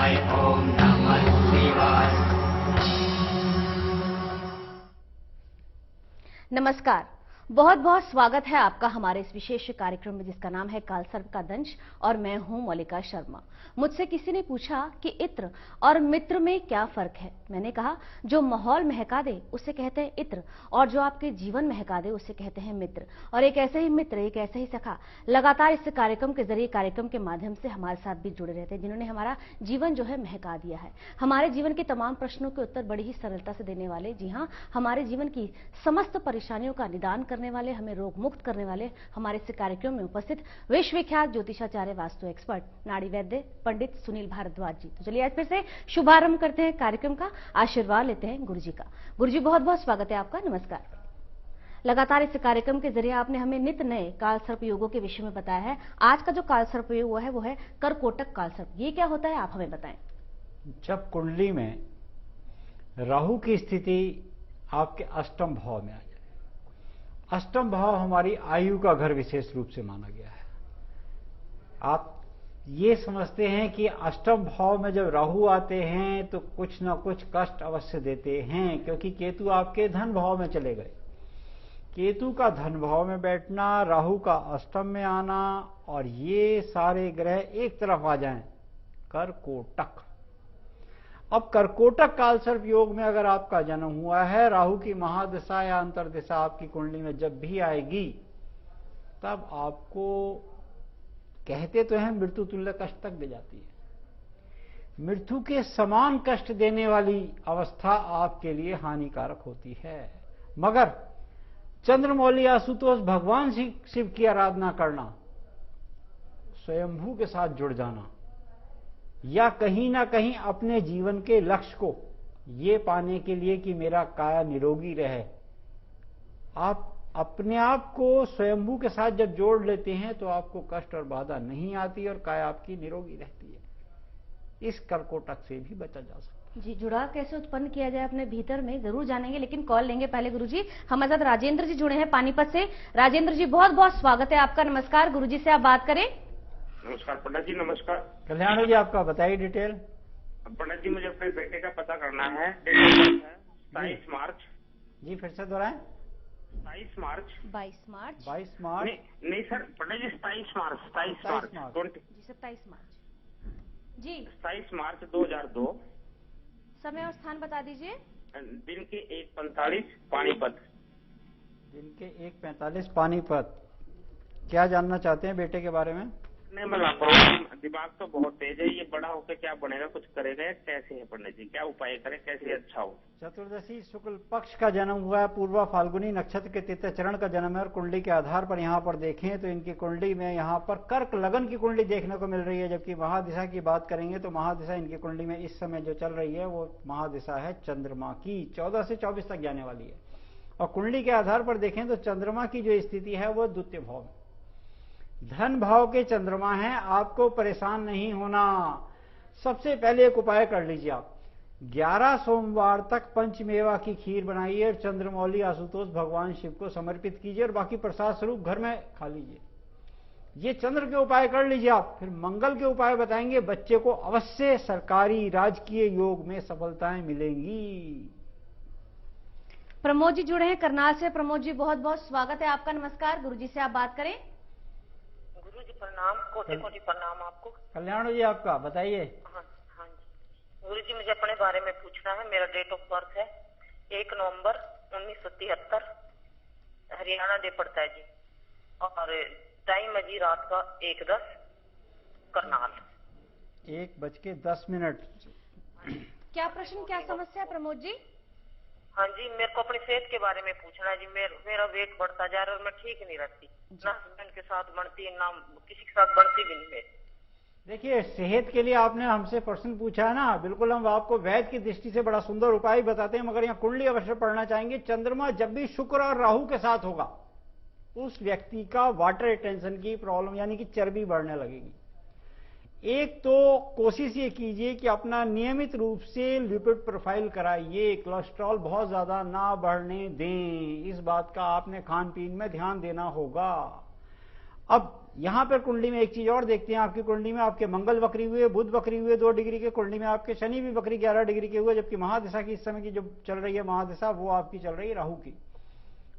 शिवाय ओम नमः शिवाय। नमस्कार, बहुत बहुत स्वागत है आपका हमारे इस विशेष कार्यक्रम में जिसका नाम है कालसर्प का दंश और मैं हूं मौलिका शर्मा। मुझसे किसी ने पूछा कि इत्र और मित्र में क्या फर्क है। मैंने कहा जो माहौल महका दे उसे कहते हैं इत्र और जो आपके जीवन महका दे उसे कहते हैं मित्र। और एक ऐसे ही मित्र, एक ऐसे ही सखा लगातार इस कार्यक्रम के जरिए, कार्यक्रम के माध्यम से हमारे साथ भी जुड़े रहते हैं, जिन्होंने हमारा जीवन जो है महका दिया है। हमारे जीवन के तमाम प्रश्नों के उत्तर बड़ी ही सरलता से देने वाले, जी हाँ, हमारे जीवन की समस्त परेशानियों का निदान करने वाले, हमें रोग मुक्त करने वाले हमारे इस कार्यक्रम में उपस्थित विश्वविख्यात ज्योतिषाचार्य, वास्तु एक्सपर्ट, नाड़ी वैद्य पंडित सुनील भारद्वाज जी। तो चलिए आज फिर से शुभारंभ करते हैं कार्यक्रम का, आशीर्वाद लेते हैं गुरु जी का। गुरु जी बहुत बहुत स्वागत है आपका, नमस्कार। लगातार इस कार्यक्रम के जरिए आपने हमें नित्य नए काल सर्प योगों के विषय में बताया है। आज का जो काल सर्प योग है वो है करकोटक काल सर्प। ये क्या होता है, आप हमें बताएं। जब कुंडली में राहु की स्थिति आपके अष्टम भाव में आ जाए, अष्टम भाव हमारी आयु का घर विशेष रूप से माना गया है। आप ये समझते हैं कि अष्टम भाव में जब राहु आते हैं तो कुछ ना कुछ कष्ट अवश्य देते हैं, क्योंकि केतु आपके धन भाव में चले गए। केतु का धन भाव में बैठना, राहु का अष्टम में आना और ये सारे ग्रह एक तरफ आ जाएं, करकोटक। अब करकोटक कालसर्प योग में अगर आपका जन्म हुआ है, राहु की महादशा या अंतर्दशा आपकी कुंडली में जब भी आएगी, तब आपको कहते तो हैं मृत्यु तुल्य कष्ट तक दे जाती है। मृत्यु के समान कष्ट देने वाली अवस्था आपके लिए हानिकारक होती है। मगर चंद्रमौली आशुतोष भगवान शिव की आराधना करना, स्वयंभू के साथ जुड़ जाना, या कहीं ना कहीं अपने जीवन के लक्ष्य को ये पाने के लिए कि मेरा काया निरोगी रहे, आप अपने आप को स्वयंभू के साथ जब जोड़ लेते हैं तो आपको कष्ट और बाधा नहीं आती और काया आपकी निरोगी रहती है। इस करकोटक से भी बचा जा सकता है। जी, जुड़ाव कैसे उत्पन्न किया जाए अपने भीतर में जरूर जानेंगे, लेकिन कॉल लेंगे पहले। गुरुजी हमारे साथ राजेंद्र जी जुड़े हैं पानीपत से। राजेंद्र जी बहुत बहुत स्वागत है आपका, नमस्कार। गुरुजी से आप बात करें। नमस्कार पंडित जी, नमस्कार। कल्याण जी आपका बताइए डिटेल। पंडित जी मुझे अपने बेटे का पता करना है। डेट ऑफ बर्थ है 27 मार्च। जी फिर से दोहराएं। 22 मार्च। 22 मार्च। 22 मार्च। नहीं सर पंडित जी, 27 मार्च। 27 मार्च जी 27 मार्च जी। 27 मार्च 2002। समय और स्थान बता दीजिए। दिन के 1:45 पानीपत। दिन के 1:45 पानीपत। क्या जानना चाहते हैं बेटे के बारे में? नहीं, मैं लापरवाही, दिमाग तो बहुत तेज है। ये बड़ा होकर क्या बनेगा, कुछ करेगा, कैसे है पंडित जी, क्या उपाय करें, कैसे अच्छा हो? चतुर्दशी शुक्ल पक्ष का जन्म हुआ है, पूर्वा फाल्गुनी नक्षत्र के तृतीय चरण का जन्म है। और कुंडली के आधार पर यहाँ पर देखें तो इनकी कुंडली में यहाँ पर कर्क लगन की कुंडली देखने को मिल रही है। जबकि महादिशा की बात करेंगे तो महादिशा इनकी कुंडली में इस समय जो चल रही है वो महादिशा है चंद्रमा की, 14 से 24 तक जाने वाली है। और कुंडली के आधार पर देखें तो चंद्रमा की जो स्थिति है वो द्वितीय भाव में, धन भाव के चंद्रमा है। आपको परेशान नहीं होना। सबसे पहले एक उपाय कर लीजिए, आप 11 सोमवार तक पंचमेवा की खीर बनाइए और चंद्रमौली आशुतोष भगवान शिव को समर्पित कीजिए और बाकी प्रसाद स्वरूप घर में खा लीजिए। ये चंद्र के उपाय कर लीजिए आप। फिर मंगल के उपाय बताएंगे। बच्चे को अवश्य सरकारी राजकीय योग में सफलताएं मिलेंगी। प्रमोद जी जुड़े हैं करनाल से। प्रमोद जी बहुत बहुत स्वागत है आपका, नमस्कार। गुरुजी से आप बात करें। गुरुजी प्रणाम, कोटि कोटि प्रणाम आपको। कल्याण जी आपका बताइए। हाँ जी गुरुजी, मुझे अपने बारे में पूछना है। मेरा डेट ऑफ बर्थ है 1 नवंबर 1973, हरियाणा डे पड़ता है जी। और टाइम है जी रात का 1:10, करनाल। 1:10। क्या प्रश्न, क्या समस्या है प्रमोद जी? हाँ जी, मेरे को अपनी सेहत के बारे में पूछना है जी। मेरा वेट बढ़ता जा रहा है और मैं ठीक नहीं रहती, ना हस्बैंड के साथ बनती है, ना किसी के साथ बनती भी नहीं मेरी। देखिए, सेहत के लिए आपने हमसे प्रश्न पूछा है ना, बिल्कुल हम आपको वैद्य की दृष्टि से बड़ा सुंदर उपाय बताते हैं, मगर यहाँ कुंडली अवश्य पढ़ना चाहेंगे। चंद्रमा जब भी शुक्र और राहु के साथ होगा, उस व्यक्ति का वाटर रिटेंशन की प्रॉब्लम यानी कि चर्बी बढ़ने लगेगी। एक तो कोशिश ये कीजिए कि अपना नियमित रूप से लिपिड प्रोफाइल कराइए, कोलेस्ट्रॉल बहुत ज्यादा ना बढ़ने दें। इस बात का आपने खान पीन में ध्यान देना होगा। अब यहां पर कुंडली में एक चीज और देखते हैं, आपकी कुंडली में आपके मंगल वक्री हुए, बुध वक्री हुए 2 डिग्री के, कुंडली में आपके शनि भी वक्री 11 डिग्री के हुए, जबकि महादशा की इस समय की जो चल रही है महादशा वो आपकी चल रही है राहु की।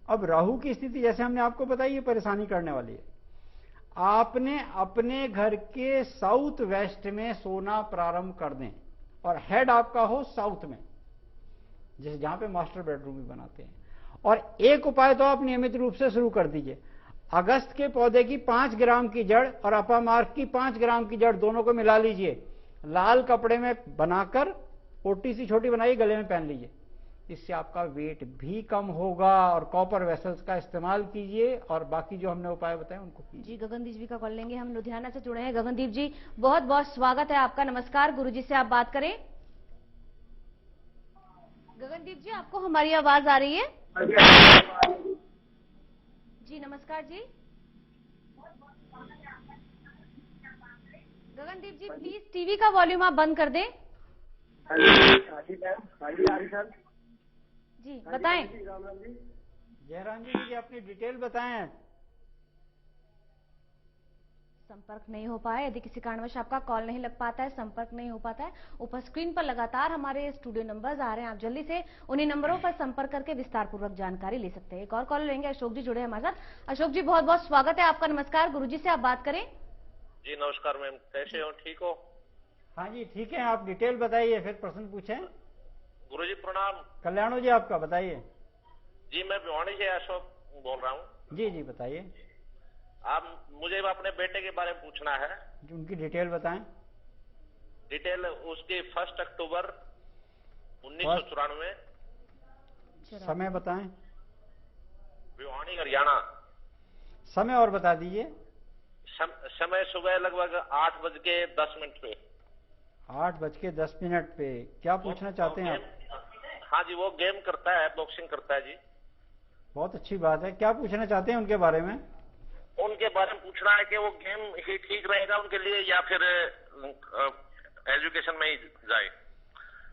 अब राहु की स्थिति जैसे हमने आपको बताई ये परेशानी करने वाली है। आपने अपने घर के साउथ वेस्ट में सोना प्रारंभ कर दें और हेड आपका हो साउथ में, जैसे जहां पे मास्टर बेडरूम भी बनाते हैं। और एक उपाय तो आप नियमित रूप से शुरू कर दीजिए, अगस्त के पौधे की 5 ग्राम की जड़ और अपामार्क की 5 ग्राम की जड़ दोनों को मिला लीजिए, लाल कपड़े में बनाकर ओटी सी छोटी बनाइए, गले में पहन लीजिए। इससे आपका वेट भी कम होगा। और कॉपर वेसल्स का इस्तेमाल कीजिए और बाकी जो हमने उपाय बताए उनको कीजिए। जी गगनदीप जी का कॉल लेंगे, हम लुधियाना से जुड़े हैं। गगनदीप जी बहुत बहुत स्वागत है आपका। नमस्कार, गुरुजी से आप बात करें। गगनदीप जी आपको हमारी आवाज आ रही है? जी नमस्कार जी। गगनदीप जी प्लीज टीवी का वॉल्यूम आप बंद कर दें। जी बताएं। जयराम जी अपनी डिटेल बताएं। संपर्क नहीं हो पाया, यदि किसी कारणवश आपका कॉल नहीं लग पाता है, संपर्क नहीं हो पाता है, ऊपर स्क्रीन पर लगातार हमारे स्टूडियो नंबर्स आ रहे हैं, आप जल्दी से उन्हीं नंबरों पर संपर्क करके विस्तार पूर्वक जानकारी ले सकते हैं। एक और कॉल लेंगे, अशोक जी जुड़े हैं हमारे साथ। अशोक जी बहुत बहुत स्वागत है आपका। नमस्कार, गुरुजी से आप बात करें। जी नमस्कार मैम, कैसे हो? ठीक हो? हाँ जी ठीक है, आप डिटेल बताइए फिर प्रश्न पूछें। गुरुजी प्रणाम। कल्याणो जी आपका बताइए। जी मैं भिवानी से अशोक बोल रहा हूँ। जी जी बताइए। आप मुझे अपने बेटे के बारे में पूछना है। उनकी डिटेल बताएं। डिटेल उसकी 1 अक्टूबर 1994। समय बताएं। भिवानी हरियाणा। समय और बता दीजिए। समय सुबह लगभग 8:10 पे। 8:10 पे। क्या पूछना चाहते हैं आप? हाँ जी, वो गेम करता है, बॉक्सिंग करता है जी। बहुत अच्छी बात है, क्या पूछना चाहते हैं उनके बारे में? उनके बारे में पूछना है कि वो गेम ही ठीक रहेगा उनके लिए या फिर एजुकेशन में ही जाए।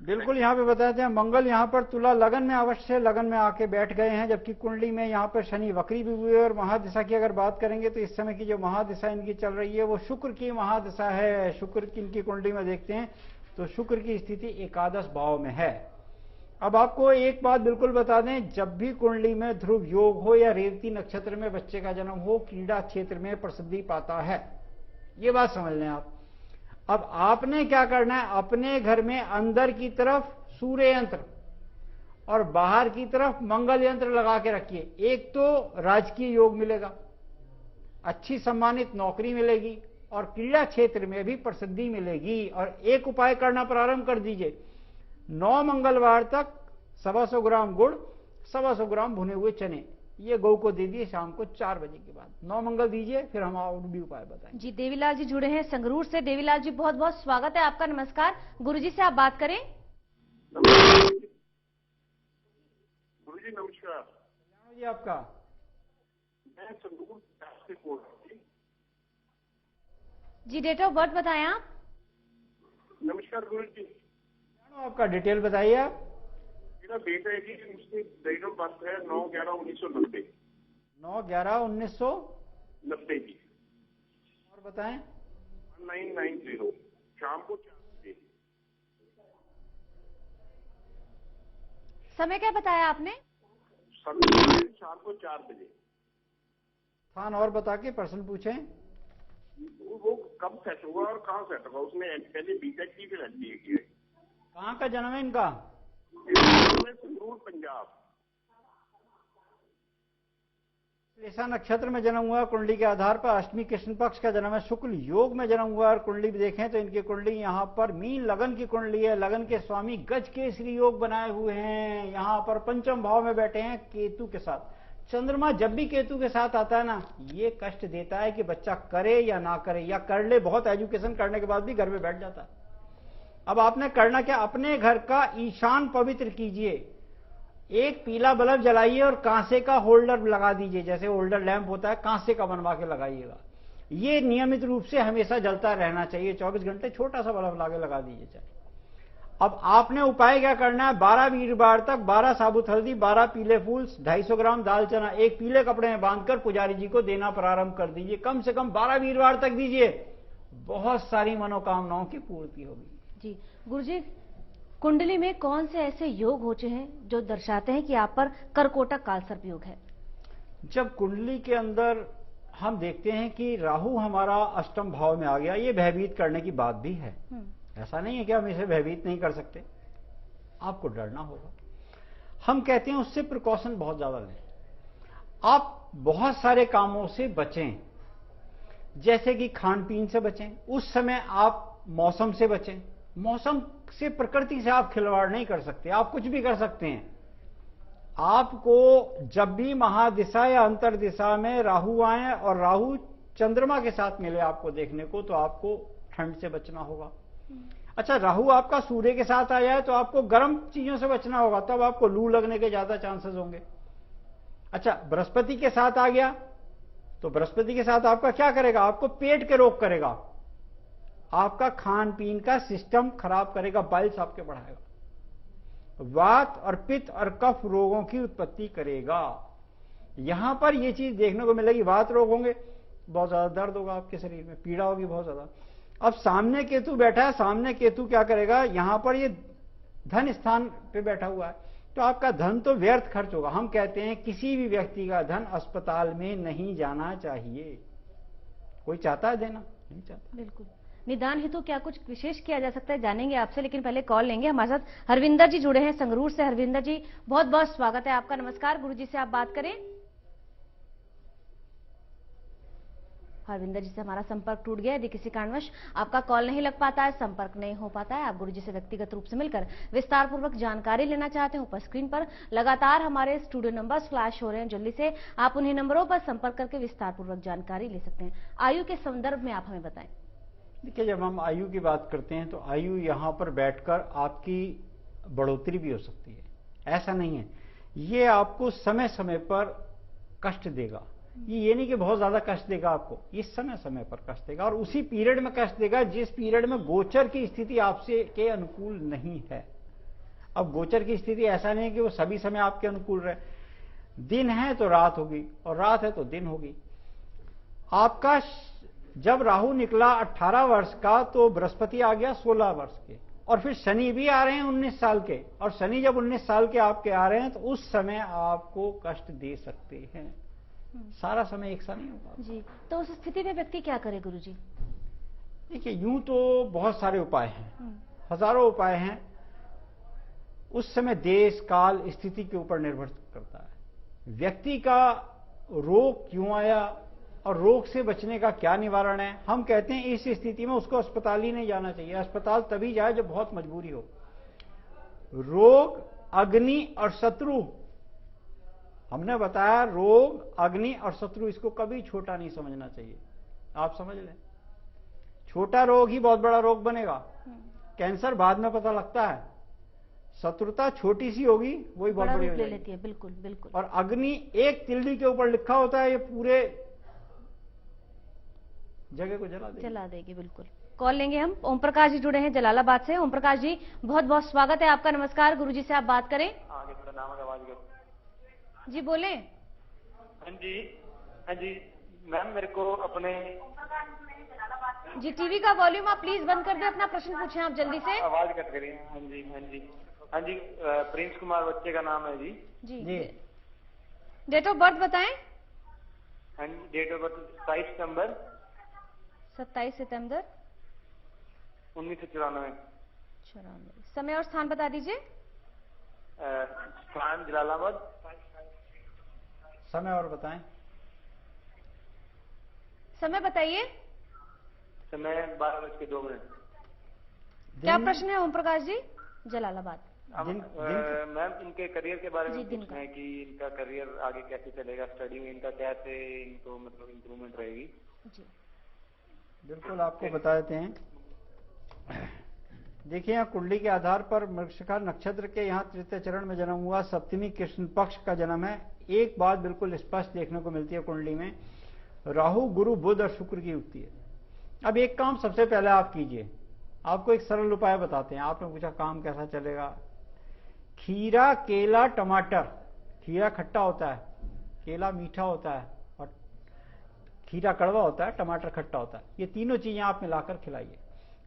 बिल्कुल, यहाँ पे बताते हैं मंगल यहाँ पर तुला लगन में अवश्य लगन में आके बैठ गए हैं, जबकि कुंडली में यहाँ पर शनि वक्री भी हुए। और महादशा की अगर बात करेंगे तो इस समय की जो महादशा इनकी चल रही है वो शुक्र की महादशा है। शुक्र की इनकी कुंडली में देखते हैं तो शुक्र की स्थिति एकादश भाव में है। अब आपको एक बात बिल्कुल बता दें, जब भी कुंडली में ध्रुव योग हो या रेवती नक्षत्र में बच्चे का जन्म हो, क्रीड़ा क्षेत्र में प्रसिद्धि पाता है, ये बात समझ लें आप। अब आपने क्या करना है, अपने घर में अंदर की तरफ सूर्य यंत्र और बाहर की तरफ मंगल यंत्र लगा के रखिए। एक तो राजकीय योग मिलेगा, अच्छी सम्मानित नौकरी मिलेगी और क्रीड़ा क्षेत्र में भी प्रसिद्धि मिलेगी। और एक उपाय करना प्रारंभ कर दीजिए, 9 मंगलवार तक 125 ग्राम गुड़, 125 ग्राम भुने हुए चने ये गौ को दे दिए शाम को 4 बजे के बाद। 9 मंगल दीजिए, फिर हम और भी उपाय बताएं। जी देवीलाल जी जुड़े हैं संगरूर से। देवीलाल जी बहुत बहुत स्वागत है आपका। नमस्कार, गुरुजी से आप बात करें। गुरुजी नमस्कार। जी आपका? मैं संगरूर से बोल रहा हूँ। जी डेट ऑफ बर्थ बताएं आप। नमस्कार गुरुजी। आपका डिटेल बताइए आप। मेरा बेटा है जी, उसकी डेट ऑफ बर्थ है 9/11/1990। 9/11/1990 जी। और बताएं। 1990 शाम को 4 बजे। समय क्या बताया आपने? समय शाम को 4 बजे। स्थान और बता के प्रश्न पूछें। वो कब सेट होगा और कहाँ सेट होगा? उसने पहले बीटेक की फिर एमबीए की है। कहाँ का जन्म है इनका? संगरूर पंजाब। ऐसा नक्षत्र में जन्म हुआ, कुंडली के आधार पर अष्टमी कृष्ण पक्ष का जन्म है, शुक्ल योग में जन्म हुआ। और कुंडली भी देखें तो इनकी कुंडली यहाँ पर मीन लगन की कुंडली है। लगन के स्वामी गज केसरी योग बनाए हुए हैं। यहाँ पर पंचम भाव में बैठे हैं केतु के साथ। चंद्रमा जब भी केतु के साथ आता है ना, ये कष्ट देता है कि बच्चा करे या ना करे, या कर ले, बहुत एजुकेशन करने के बाद भी घर में बैठ जाता है। अब आपने करना क्या, अपने घर का ईशान पवित्र कीजिए, एक पीला बल्ब जलाइए और कांसे का होल्डर लगा दीजिए, जैसे होल्डर लैंप होता है कांसे का बनवा के लगाइएगा। ये नियमित रूप से हमेशा जलता रहना चाहिए, 24 घंटे छोटा सा बल्ब लाके लगा दीजिए चाहे। अब आपने उपाय क्या करना है, 12 वीरवार तक 12 साबुत हल्दी, 12 पीले फूल, 250 ग्राम दाल चना एक पीले कपड़े में बांधकर पुजारी जी को देना प्रारंभ कर दीजिए। कम से कम 12 वीरवार तक दीजिए, बहुत सारी मनोकामनाओं की पूर्ति होगी। जी गुरुजी, कुंडली में कौन से ऐसे योग होते हैं जो दर्शाते हैं कि आप पर कर्कोटक कालसर्प योग है? जब कुंडली के अंदर हम देखते हैं कि राहु हमारा अष्टम भाव में आ गया, ये भयभीत करने की बात भी है। ऐसा नहीं है कि हम इसे भयभीत नहीं कर सकते, आपको डरना होगा। हम कहते हैं उससे प्रिकॉशन बहुत ज्यादा लें। आप बहुत सारे कामों से बचें, जैसे कि खान पीन से बचें। उस समय आप मौसम से बचें। मौसम से, प्रकृति से आप खिलवाड़ नहीं कर सकते, आप कुछ भी कर सकते हैं। आपको जब भी महादिशा या अंतर दिशा में राहु आए और राहु चंद्रमा के साथ मिले आपको देखने को, तो आपको ठंड से बचना होगा। अच्छा, राहु आपका सूर्य के साथ आया है तो आपको गर्म चीजों से बचना होगा, तब आपको लू लगने के ज्यादा चांसेस होंगे। अच्छा, बृहस्पति के साथ आ गया तो बृहस्पति के साथ आपका क्या करेगा, आपको पेट के रोग करेगा, आपका खान पीन का सिस्टम खराब करेगा, बाइल्स आपके बढ़ाएगा, वात और पित्त और कफ रोगों की उत्पत्ति करेगा। यहां पर यह चीज देखने को मिलेगी, वात रोग होंगे, बहुत ज्यादा दर्द होगा आपके शरीर में, पीड़ा होगी बहुत ज्यादा। अब सामने केतु बैठा है, सामने केतु क्या करेगा, यहां पर ये धन स्थान पे बैठा हुआ है, तो आपका धन तो व्यर्थ खर्च होगा। हम कहते हैं किसी भी व्यक्ति का धन अस्पताल में नहीं जाना चाहिए। कोई चाहता है देना? नहीं चाहता। बिल्कुल। निदान हेतु क्या कुछ विशेष किया जा सकता है, जानेंगे आपसे, लेकिन पहले कॉल लेंगे। हमारे साथ हरविंदर जी जुड़े हैं संगरूर से। हरविंदर जी, बहुत बहुत स्वागत है आपका। नमस्कार, गुरुजी से आप बात करें। हरविंदर जी से हमारा संपर्क टूट गया। यदि किसी कारणवश आपका कॉल नहीं लग पाता है, संपर्क नहीं हो पाता है, आप गुरुजी से व्यक्तिगत रूप से मिलकर विस्तार पूर्वक जानकारी लेना चाहते हैं, ऊपर स्क्रीन पर लगातार हमारे स्टूडियो नंबर्स फ्लैश हो रहे हैं, जल्दी से आप उन्हीं नंबरों पर संपर्क करके विस्तार पूर्वक जानकारी ले सकते हैं। आयु के संदर्भ में आप हमें बताएं। देखिए, जब हम आयु की बात करते हैं तो आयु यहां पर बैठकर आपकी बढ़ोतरी भी हो सकती है, ऐसा नहीं है। ये आपको समय समय पर कष्ट देगा, ये नहीं कि बहुत ज्यादा कष्ट देगा आपको, ये समय समय पर कष्ट देगा, और उसी पीरियड में कष्ट देगा जिस पीरियड में गोचर की स्थिति आपसे के अनुकूल नहीं है। अब गोचर की स्थिति ऐसा नहीं है कि वो सभी समय आपके अनुकूल रहे। दिन है तो रात होगी, और रात है तो दिन होगी। आपका जब राहु निकला 18 वर्ष का, तो बृहस्पति आ गया 16 वर्ष के, और फिर शनि भी आ रहे हैं 19 साल के, और शनि जब 19 साल के आपके आ रहे हैं तो उस समय आपको कष्ट दे सकते हैं। सारा समय एक सा नहीं होगा जी। तो उस स्थिति में व्यक्ति क्या करे गुरुजी? देखिए, यूं तो बहुत सारे उपाय हैं, हजारों उपाय हैं। उस समय देश काल स्थिति के ऊपर निर्भर करता है, व्यक्ति का रोग क्यों आया और रोग से बचने का क्या निवारण है। हम कहते हैं इस स्थिति में उसको अस्पताल ही नहीं जाना चाहिए। अस्पताल तभी जाए जब बहुत मजबूरी हो। रोग, अग्नि और शत्रु, हमने बताया रोग, अग्नि और शत्रु, इसको कभी छोटा नहीं समझना चाहिए। आप समझ लें, छोटा रोग ही बहुत बड़ा रोग बनेगा। कैंसर बाद में पता लगता है, शत्रुता छोटी सी होगी वही बहुत बड़ी हो जाती है। बिल्कुल बिल्कुल। और अग्नि एक तिल्ली के ऊपर लिखा होता है, ये पूरे जगह को जला देगी। बिल्कुल। कॉल लेंगे हम। ओम प्रकाश जी जुड़े हैं जलालाबाद से। ओम प्रकाश जी, बहुत बहुत स्वागत है आपका। नमस्कार, गुरुजी से आप बात करें। जी बोले। हाँ जी मैम, मेरे को अपने जी टीवी का वॉल्यूम आप प्लीज बंद कर दें, अपना प्रश्न पूछें आप जल्दी से। आवाज कट रही है। हाँ जी प्रिंस कुमार बच्चे का नाम है जी। जी। डेट ऑफ बर्थ बताएं। हाँ जी, डेट ऑफ बर्थ 27 सितंबर 1994। समय और स्थान बता दीजिए। स्थान जलालाबाद। समय और बताएं। समय बताइए। समय 12:02। क्या प्रश्न है ओम प्रकाश जी? जलालाबाद। मैम, इनके करियर के बारे में पूछना है कि इनका करियर आगे कैसे चलेगा, स्टडी में इनका कैसे इनको मतलब इम्प्रूवमेंट रहेगी। जी बिल्कुल, आपको बता देते हैं। देखिए, यहाँ कुंडली के आधार पर मृगशिखा नक्षत्र के यहाँ तृतीय चरण में जन्म हुआ, सप्तमी कृष्ण पक्ष का जन्म है। एक बात बिल्कुल स्पष्ट देखने को मिलती है कुंडली में, राहु, गुरु, बुध और शुक्र की युक्ति है। अब एक काम सबसे पहले आप कीजिए, आपको एक सरल उपाय बताते हैं। आपने पूछा काम कैसा चलेगा। खीरा, केला, टमाटर। खीरा खट्टा होता है, केला मीठा होता है और खीरा कड़वा होता है, टमाटर खट्टा होता है। ये तीनों चीजें आप मिलाकर खिलाइए।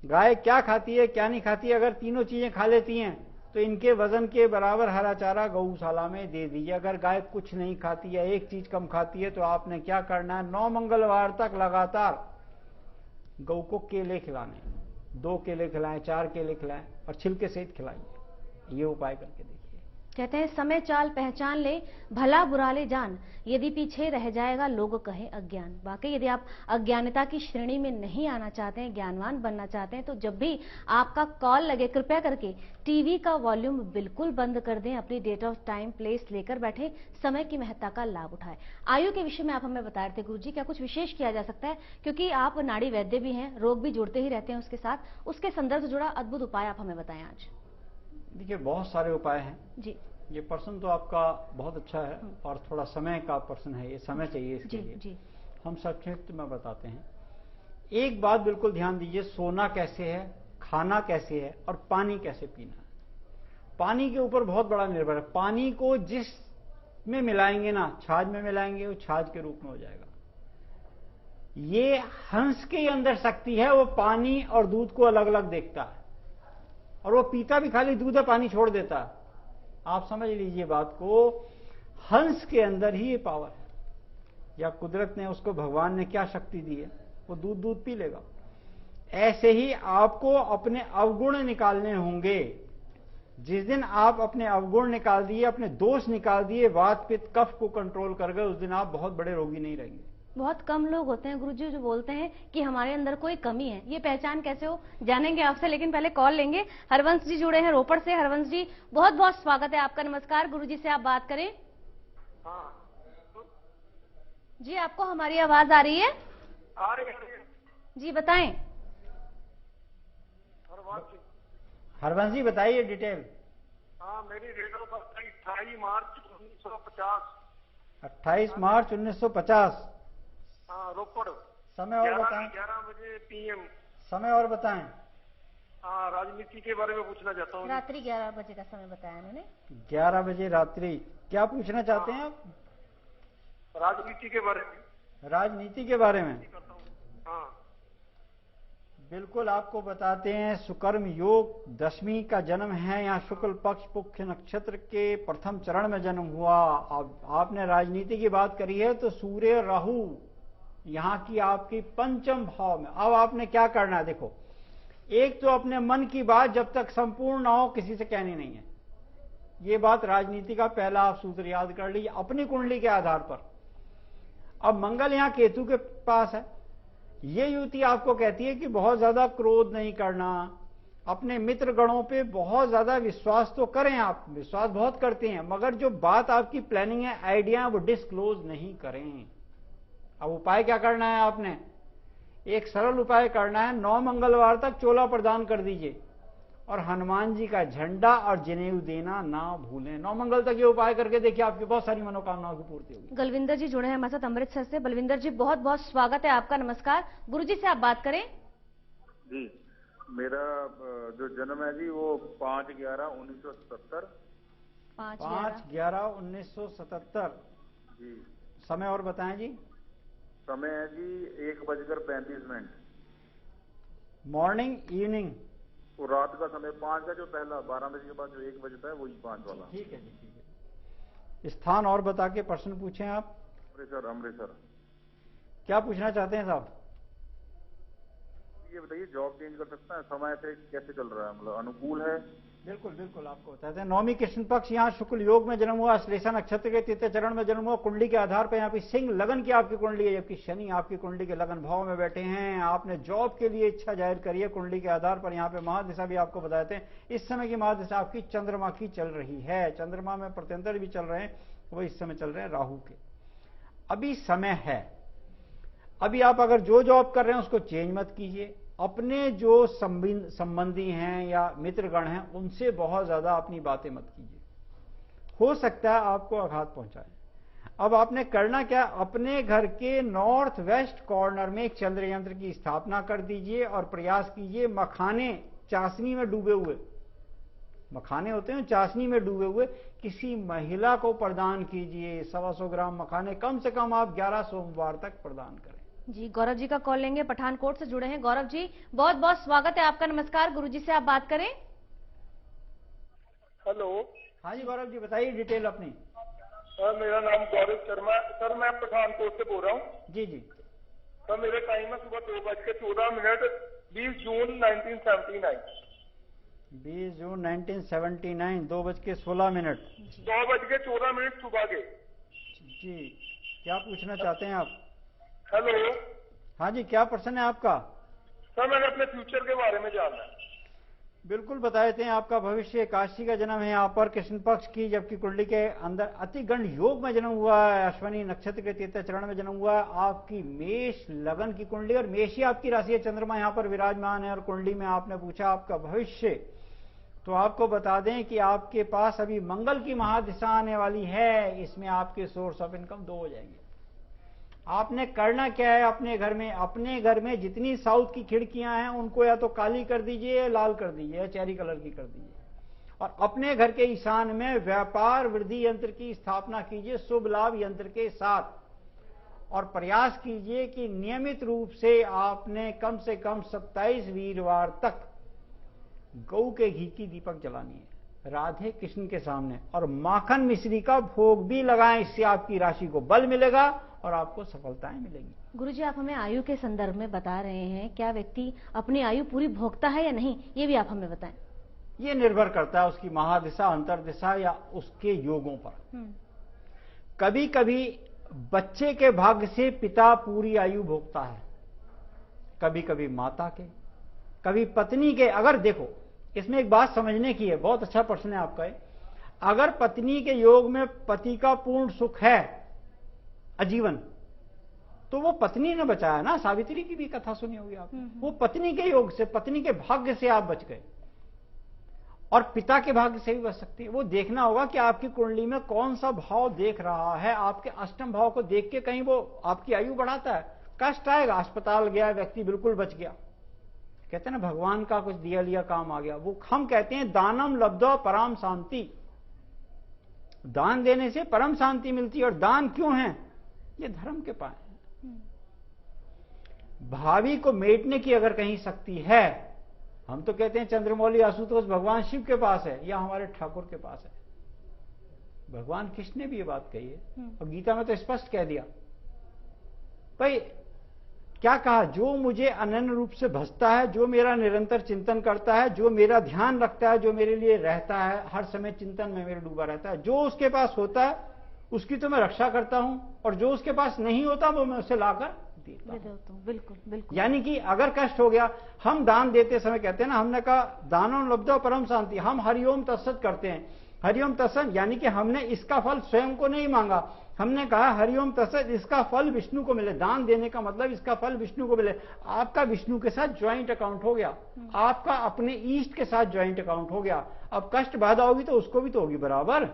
गाय क्या खाती है क्या नहीं खाती है, अगर तीनों चीजें खा लेती हैं तो इनके वजन के बराबर हरा चारा गौशाला में दे दीजिए। अगर गाय कुछ नहीं खाती है, एक चीज कम खाती है, तो आपने क्या करना है, 9 मंगलवार तक लगातार गौ को केले खिलाने, 2 केले खिलाएं, 4 केले खिलाएं और छिलके सहित खिलाइए। ये उपाय करके देखिए। कहते हैं समय चाल पहचान ले, भला बुरा ले जान, यदि पीछे रह जाएगा लोग कहें अज्ञान। वाकई यदि आप अज्ञानता की श्रेणी में नहीं आना चाहते हैं, ज्ञानवान बनना चाहते हैं, तो जब भी आपका कॉल लगे कृपया करके टीवी का वॉल्यूम बिल्कुल बंद कर दें, अपनी डेट ऑफ टाइम प्लेस लेकर बैठे, समय की महत्ता का लाभ उठाएं। आयु के विषय में आप हमें बता रहे थे गुरुजी, क्या कुछ विशेष किया जा सकता है, क्योंकि आप नाड़ी वैद्य भी हैं, रोग भी जुड़ते ही रहते हैं उसके साथ, उसके संदर्भ से जुड़ा अद्भुत उपाय आप हमें बताएं आज। देखिए बहुत सारे उपाय हैं जी। ये प्रश्न तो आपका बहुत अच्छा है और थोड़ा समय का प्रश्न है, ये समय चाहिए इसके लिए। जी। हम संक्षिप्त में बताते हैं। एक बात बिल्कुल ध्यान दीजिए, सोना कैसे है, खाना कैसे है और पानी कैसे पीना है। पानी के ऊपर बहुत बड़ा निर्भर है। पानी को जिस में मिलाएंगे ना, छाछ में मिलाएंगे, वो छाछ के रूप में हो जाएगा। ये हंस के अंदर शक्ति है, वो पानी और दूध को अलग अलग देखता है और वो पीता भी खाली दूध है, पानी छोड़ देता है। आप समझ लीजिए बात को, हंस के अंदर ही ये पावर है, या कुदरत ने उसको, भगवान ने क्या शक्ति दी है, वो दूध पी लेगा। ऐसे ही आपको अपने अवगुण निकालने होंगे। जिस दिन आप अपने अवगुण निकाल दिए, अपने दोष निकाल दिए, वात पित्त कफ को कंट्रोल कर गए, उस दिन आप बहुत बड़े रोगी नहीं रहेंगे। बहुत कम लोग होते हैं गुरुजी जो बोलते हैं कि हमारे अंदर कोई कमी है। ये पहचान कैसे हो, जानेंगे आपसे, लेकिन पहले कॉल लेंगे। हरवंश जी जुड़े हैं रोपड़ से। हरवंश जी बहुत बहुत स्वागत है आपका। नमस्कार, गुरुजी से आप बात करें। जी आपको हमारी आवाज आ रही है? जी बताएं। हरवंश जी बताइए डिटेल। हाँ, मेरी डेट ऑफ बर्थ 28 मार्च 1950। 28 मार्च 1950। हाँ, रोपड़। समय और बताएं। 11 बजे PM। समय और बताएं। हाँ, राजनीति के बारे में पूछना चाहता हूँ। रात्रि 11 बजे का समय बताया मैंने। 11 बजे रात्रि। क्या पूछना चाहते हैं आप? राजनीति के बारे में। राजनीति के बारे में? हाँ बिल्कुल आपको बताते हैं। सुकर्म योग 10वीं का जन्म है, यहाँ शुक्ल पक्ष पुख्य नक्षत्र के प्रथम चरण में जन्म हुआ। अब आपने राजनीति की बात करी है, तो सूर्य राहु यहाँ की आपकी पंचम भाव में। अब आपने क्या करना है, देखो, एक तो अपने मन की बात जब तक संपूर्ण ना हो किसी से कहनी नहीं है। ये बात राजनीति का पहला आप सूत्र याद कर लीजिए अपनी कुंडली के आधार पर। अब मंगल यहाँ केतु के पास है। ये युति आपको कहती है कि बहुत ज्यादा क्रोध नहीं करना, अपने मित्र गणों पे बहुत ज्यादा विश्वास तो करें, आप विश्वास बहुत करते हैं, मगर जो बात आपकी प्लानिंग है, आइडिया, वो डिस्क्लोज नहीं करें। अब उपाय क्या करना है, आपने एक सरल उपाय करना है। 9 मंगलवार तक चोला प्रदान कर दीजिए और हनुमान जी का झंडा और जनेऊ देना ना भूलें। 9 मंगल तक ये उपाय करके देखिए, आपकी बहुत सारी मनोकामनाओं की पूर्ति होगी। बलविंदर जी जुड़े हैं हमारे साथ अमृतसर से। बलविंदर जी बहुत बहुत स्वागत है आपका। नमस्कार, गुरुजी से आप बात करें। जी, मेरा जो जन्म है जी वो 5/11/1977। 5/11/1977। जी। समय और बताएं जी। समय है जी 1:35। Morning evening? वो रात का समय 5 का जो पहला 12 बजे के बाद जो 1 बजता है वही 5 वाला। ठीक है जी, ठीक है। स्थान और बता के प्रश्न पूछें आप। अमृतसर। क्या पूछना चाहते हैं साहब? ये बताइए, जॉब चेंज कर सकता है, समय से कैसे चल रहा है, मतलब अनुकूल है? बिल्कुल बिल्कुल आपको बताते हैं। 9वीं कृष्ण पक्ष यहाँ शुक्ल योग में जन्म हुआ, श्लेषा नक्षत्र के 3 चरण में जन्म हुआ। कुंडली के आधार पर यहाँ पे सिंह लगन की आपकी कुंडली है, जबकि शनि आपकी कुंडली के लगन भाव में बैठे हैं। आपने जॉब के लिए इच्छा जाहिर करी है कुंडली के आधार पर। यहाँ पे महादिशा भी आपको बताते हैं। इस समय की महादिशा आपकी चंद्रमा की चल रही है। चंद्रमा में प्रत्यंतर भी चल रहे हैं, वो इस समय चल रहे हैं राहु के। अभी समय है, अभी आप अगर जो जॉब कर रहे हैं उसको चेंज मत कीजिए। अपने जो संबंधी हैं या मित्रगण हैं उनसे बहुत ज्यादा अपनी बातें मत कीजिए, हो सकता है आपको आघात पहुंचाए। अब आपने करना क्या, अपने घर के नॉर्थ वेस्ट कॉर्नर में एक चंद्र यंत्र की स्थापना कर दीजिए और प्रयास कीजिए मखाने चाशनी में डूबे हुए, मखाने होते हैं चाशनी में डूबे हुए, किसी महिला को प्रदान कीजिए। 125 ग्राम मखाने कम से कम आप 11 सोमवार तक प्रदान करें। जी, गौरव जी का कॉल लेंगे, पठानकोट से जुड़े हैं। गौरव जी, बहुत बहुत स्वागत है आपका। नमस्कार, गुरुजी से आप बात करें। हेलो। हाँ जी गौरव जी, बताइए डिटेल अपनी। सर मेरा नाम गौरव शर्मा, सर मैं पठानकोट से बोल रहा हूँ। जी जी। सर मेरे टाइम है सुबह 2:14, 20 जून 1979। 20 जून 1979, 2:16। 2:14 सुबह के। जी, क्या पूछना चाहते हैं आप? हेलो। हाँ जी, क्या प्रश्न है आपका? सर मैंने अपने फ्यूचर के बारे में जानना है। बिल्कुल बता देते हैं। आपका भविष्य काशी का जन्म है यहाँ पर कृष्ण पक्ष की, जबकि कुंडली के अंदर अतिगंड योग में जन्म हुआ है, अश्वनी नक्षत्र के 33 चरण में जन्म हुआ है। आपकी मेष लगन की कुंडली और मेष ही आपकी राशि है, चंद्रमा यहाँ पर विराजमान है। और कुंडली में आपने पूछा आपका भविष्य, तो आपको बता दें कि आपके पास अभी मंगल की महादिशा आने वाली है, इसमें आपके सोर्स ऑफ इनकम 2 हो जाएंगे। आपने करना क्या है, अपने घर में जितनी साउथ की खिड़कियां हैं उनको या तो काली कर दीजिए या लाल कर दीजिए या चेरी कलर की कर दीजिए, और अपने घर के ईशान में व्यापार वृद्धि यंत्र की स्थापना कीजिए शुभ लाभ यंत्र के साथ। और प्रयास कीजिए कि नियमित रूप से आपने कम से कम 27 वीरवार तक गऊ के घी की दीपक जलानी है राधे कृष्ण के सामने, और माखन मिश्री का भोग भी लगाएं। इससे आपकी राशि को बल मिलेगा और आपको सफलताएं मिलेंगी। गुरुजी, आप हमें आयु के संदर्भ में बता रहे हैं, क्या व्यक्ति अपनी आयु पूरी भोगता है या नहीं, ये भी आप हमें बताएं। ये निर्भर करता है उसकी महादिशा, अंतर्दिशा या उसके योगों पर। कभी कभी बच्चे के भाग्य से पिता पूरी आयु भोगता है, कभी कभी माता के, कभी पत्नी के। अगर देखो, इसमें एक बात समझने की है, बहुत अच्छा प्रश्न है आपका। अगर पत्नी के योग में पति का पूर्ण सुख है आजीवन, तो वो पत्नी ने बचाया ना। सावित्री की भी कथा सुनी होगी आपने। वो पत्नी के योग से, पत्नी के भाग्य से आप बच गए, और पिता के भाग्य से भी बच सकती है। वो देखना होगा कि आपकी कुंडली में कौन सा भाव देख रहा है। आपके अष्टम भाव को देख के कहीं वो आपकी आयु बढ़ाता है, कष्ट आएगा। अस्पताल गया व्यक्ति, बिल्कुल बच गया, कहते हैं ना भगवान का कुछ दिया लिया काम आ गया। वो हम कहते हैं दानम लब्धो परम शांति, दान देने से परम शांति मिलती है। और दान क्यों है? ये धर्म के पाए हैं। भावी को मेटने की अगर कहीं शक्ति है, हम तो कहते हैं चंद्रमौली आशुतोष भगवान शिव के पास है या हमारे ठाकुर के पास है। भगवान कृष्ण ने भी ये बात कही है और गीता में तो स्पष्ट कह दिया। भाई क्या कहा? जो मुझे अनन्य रूप से भजता है, जो मेरा निरंतर चिंतन करता है, जो मेरा ध्यान रखता है, जो मेरे लिए रहता है, हर समय चिंतन में मेरे डूबा रहता है, जो उसके पास होता है उसकी तो मैं रक्षा करता हूं, और जो उसके पास नहीं होता वो मैं उसे लाकर देता हूं। बिल्कुल बिल्कुल। यानी कि अगर कष्ट हो गया, हम दान देते समय कहते हैं ना, हमने कहा दानों लब्धो परम शांति, हम हरिओम तत्सत करते हैं। हरिओम तत्सत यानी कि हमने इसका फल स्वयं को नहीं मांगा, हमने कहा हरिओम तत्सत, इसका फल विष्णु को मिले। दान देने का मतलब इसका फल विष्णु को मिले। आपका विष्णु के साथ ज्वाइंट अकाउंट हो गया, आपका अपने ईष्ट के साथ ज्वाइंट अकाउंट हो गया। अब कष्ट बाधा होगी तो उसको भी तो होगी बराबर,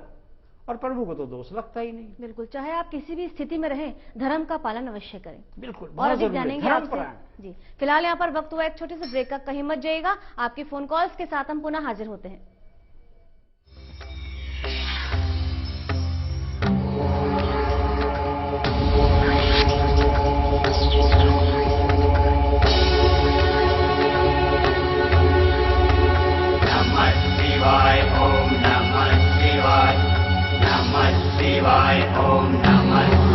और प्रभु को तो दोष लगता ही नहीं। बिल्कुल, चाहे आप किसी भी स्थिति में रहें, धर्म का पालन अवश्य करें। बिल्कुल, और अधिक जानेंगे आपसे। जी, फिलहाल यहाँ पर वक्त हुआ एक छोटे से ब्रेक का, कहीं मत जाइएगा। आपकी फोन कॉल्स के साथ हम पुनः हाजिर होते हैं। शिवाय ओम नमः शिवाय, नमः शिवाय ओम नमः